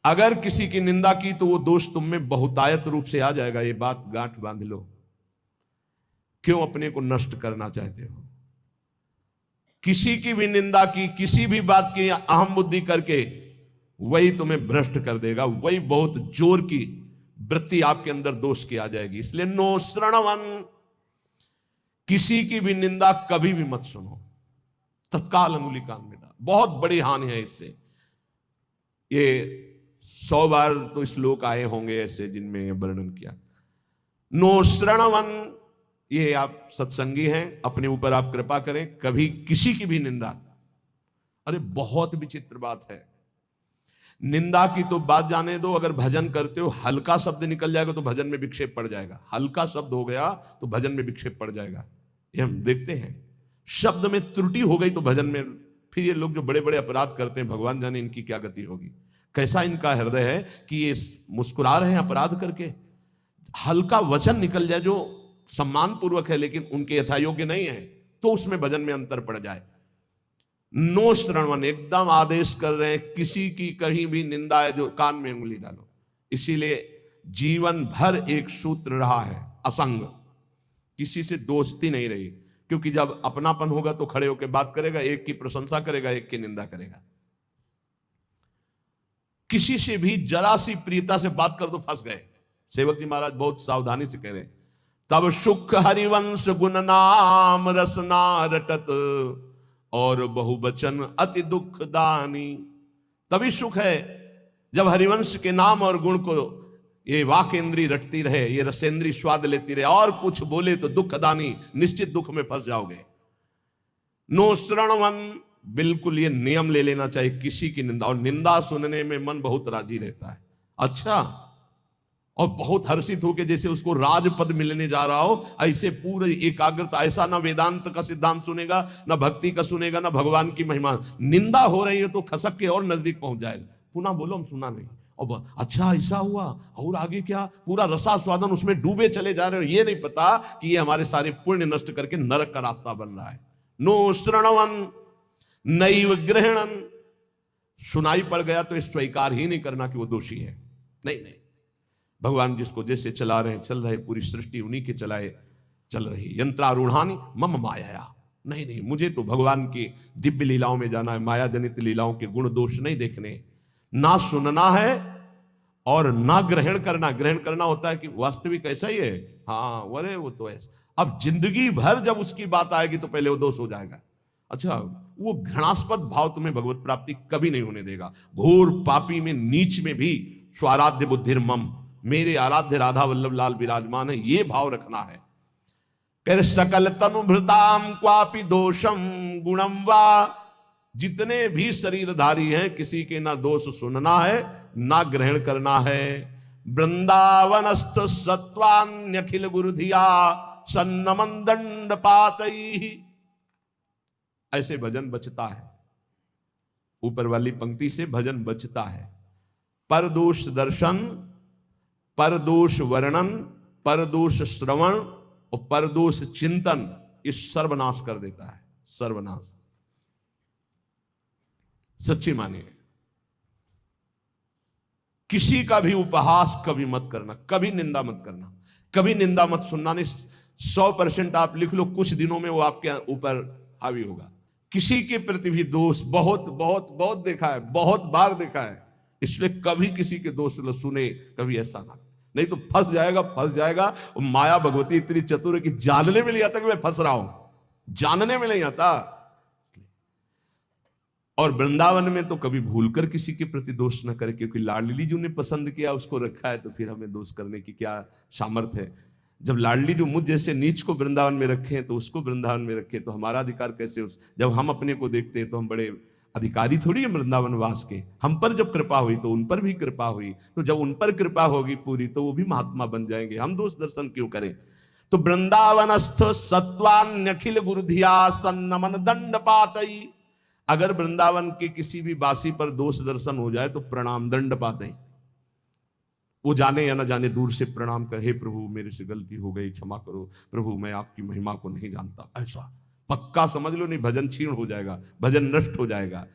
अगर किसी की निंदा की तो वो दोष तुम में बहुतायत रूप से आ जाएगा। ये बात गांठ बांध लो। क्यों अपने को नष्ट करना चाहते हो? किसी की भी निंदा की, किसी भी बात की अहम बुद्धि करके, वही तुम्हें भ्रष्ट कर देगा। वही बहुत जोर की वृत्ति आपके अंदर दोष की आ जाएगी। इसलिए नो श्रणवन, किसी की भी निंदा कभी भी मत सुनो, तत्काल अंगुली कान में डाल। बहुत बड़ी हानि है इससे। ये 100 बार तो श्लोक आए होंगे ऐसे जिनमें वर्णन किया। नो श्रणवन, ये आप सत्संगी हैं, अपने ऊपर आप कृपा करें, कभी किसी की भी निंदा। अरे बहुत विचित्र बात है, निंदा की तो बात जाने दो। अगर भजन करते हो, हल्का शब्द निकल जाएगा तो भजन में विक्षेप पड़ जाएगा। हल्का शब्द हो गया तो भजन में विक्षेप पड़ जाएगा। ये हम देखते हैं। शब्द में त्रुटि हो गई तो भजन में, फिर ये लोग जो बड़े बड़े अपराध करते हैं, भगवान जाने इनकी क्या गति होगी। कैसा इनका हृदय है कि ये मुस्कुरा रहे हैं अपराध करके। हल्का वचन निकल जाए जो सम्मान पूर्वक है लेकिन उनके यथायोग्य नहीं है, तो उसमें भजन में अंतर पड़ जाए। नो श्रणवन, एकदम आदेश कर रहे हैं, किसी की कहीं भी निंदा है जो कान में उंगली डालो। इसीलिए जीवन भर एक सूत्र रहा है, असंग। किसी से दोस्ती नहीं रही, क्योंकि जब अपनापन होगा तो खड़े होकर बात करेगा, एक की प्रशंसा करेगा, एक की निंदा करेगा। किसी से भी जरा सी प्रियता से बात कर दो, फंस गए। सेवक जी महाराज बहुत सावधानी से कह रहे हैं, तब सुख हरिवंश गुण नाम रसना रटत और बहुवचन अति दुख दानी। तभी सुख है जब हरिवंश के नाम और गुण को ये वाक इंद्री रटती रहे, ये रसेंद्री स्वाद लेती रहे, और कुछ बोले तो दुख दानी, निश्चित दुख में फंस जाओगे। नो श्रणवन, बिल्कुल ये नियम ले लेना चाहिए किसी की निंदा। और निंदा सुनने में मन बहुत राजी रहता है, अच्छा, और बहुत हर्षित होकर जैसे उसको राजपद मिलने जा रहा हो, ऐसे पूरे एकाग्रता। ऐसा ना वेदांत का सिद्धांत सुनेगा, ना भक्ति का सुनेगा, ना भगवान की महिमा। निंदा हो रही है तो खसक के और नजदीक पहुंच जाएगा। पुनः बोलो, हम सुना नहीं, और अच्छा ऐसा हुआ, और आगे क्या, पूरा रसास्वादन उसमें डूबे चले जा रहे हो। ये नहीं पता कि ये हमारे सारे पुण्य नष्ट करके नरक का रास्ता बन रहा है। नो श्रणवन नैव ग्रहणन, सुनाई पड़ गया तो स्वीकार ही नहीं करना कि वो दोषी है। नहीं नहीं, भगवान जिसको जैसे चला रहे हैं चल रहे, पूरी सृष्टि उन्हीं के चलाए चल रही। यंत्रारूढ़ानी मम माया, नहीं नहीं, मुझे तो भगवान की दिव्य लीलाओं में जाना है, माया जनित लीलाओं के गुण दोष नहीं देखने। ना सुनना है और ना ग्रहण करना। ग्रहण करना होता है कि वास्तविक ऐसा ही है, हाँ अरे वो तो ऐसा। अब जिंदगी भर जब उसकी बात आएगी तो पहले वो दोष हो जाएगा। अच्छा, वो घृणास्पद भाव तुम्हें भगवत प्राप्ति कभी नहीं होने देगा। घोर पापी में, नीच में भी स्वाराध्य बुद्धिर मम, मेरे आराध्य राधा वल्लभ लाल विराजमान है, ये भाव रखना है। कर सकल तनुभृताम क्वापि दोषम गुणम वा, जितने भी शरीरधारी हैं किसी के ना दोष सुनना है ना ग्रहण करना है। वृंदावनस्थ सत्वान्यखिल गुरुधिया सन्नमन दंड पातई, ऐसे भजन बचता है। ऊपर वाली पंक्ति से भजन बचता है। परदोष दर्शन, परदोष वर्णन, परदोष श्रवण और परदोष चिंतन, इस सर्वनाश कर देता है। सर्वनाश सच्ची मानिए। किसी का भी उपहास कभी मत करना, कभी निंदा मत करना, कभी निंदा मत सुनना। नहीं, 100% आप लिख लो, कुछ दिनों में वो आपके ऊपर हावी होगा। किसी के प्रति भी दोष बहुत बहुत बहुत देखा है, बहुत बार देखा है। इसलिए कभी किसी के दोष न सुने, कभी ऐसा ना, नहीं तो फंस जाएगा, फंस जाएगा। और माया भगवती इतनी चतुर है कि जानने में नहीं आता कि मैं फंस रहा हूं, जानने में नहीं आता। और वृंदावन में तो कभी भूलकर किसी के प्रति दोष न करे, क्योंकि लाडली जी ने पसंद किया, उसको रखा है, तो फिर हमें दोष करने की क्या सामर्थ्य है। जब लाडली जो मुझ जैसे नीच को वृंदावन में रखे तो उसको वृंदावन में रखे, तो हमारा अधिकार कैसे जब हम अपने को देखते हैं तो हम बड़े अधिकारी थोड़ी है वृंदावन वास के। हम पर जब कृपा हुई तो उन पर भी कृपा हुई, तो जब उन पर कृपा होगी पूरी तो वो भी महात्मा बन जाएंगे। हम दोष दर्शन क्यों करें। तो वृंदावनस्थ सत्वान्यखिल गुरुधिया सन्नमन दंड पातई, अगर वृंदावन के किसी भी वासी पर दोष दर्शन हो जाए तो प्रणाम दंड पाते। वो जाने या न जाने दूर से प्रणाम कर, हे प्रभु मेरे से गलती हो गई, क्षमा करो प्रभु, मैं आपकी महिमा को नहीं जानता। ऐसा पक्का समझ लो, नहीं भजन क्षीण हो जाएगा, भजन नष्ट हो जाएगा।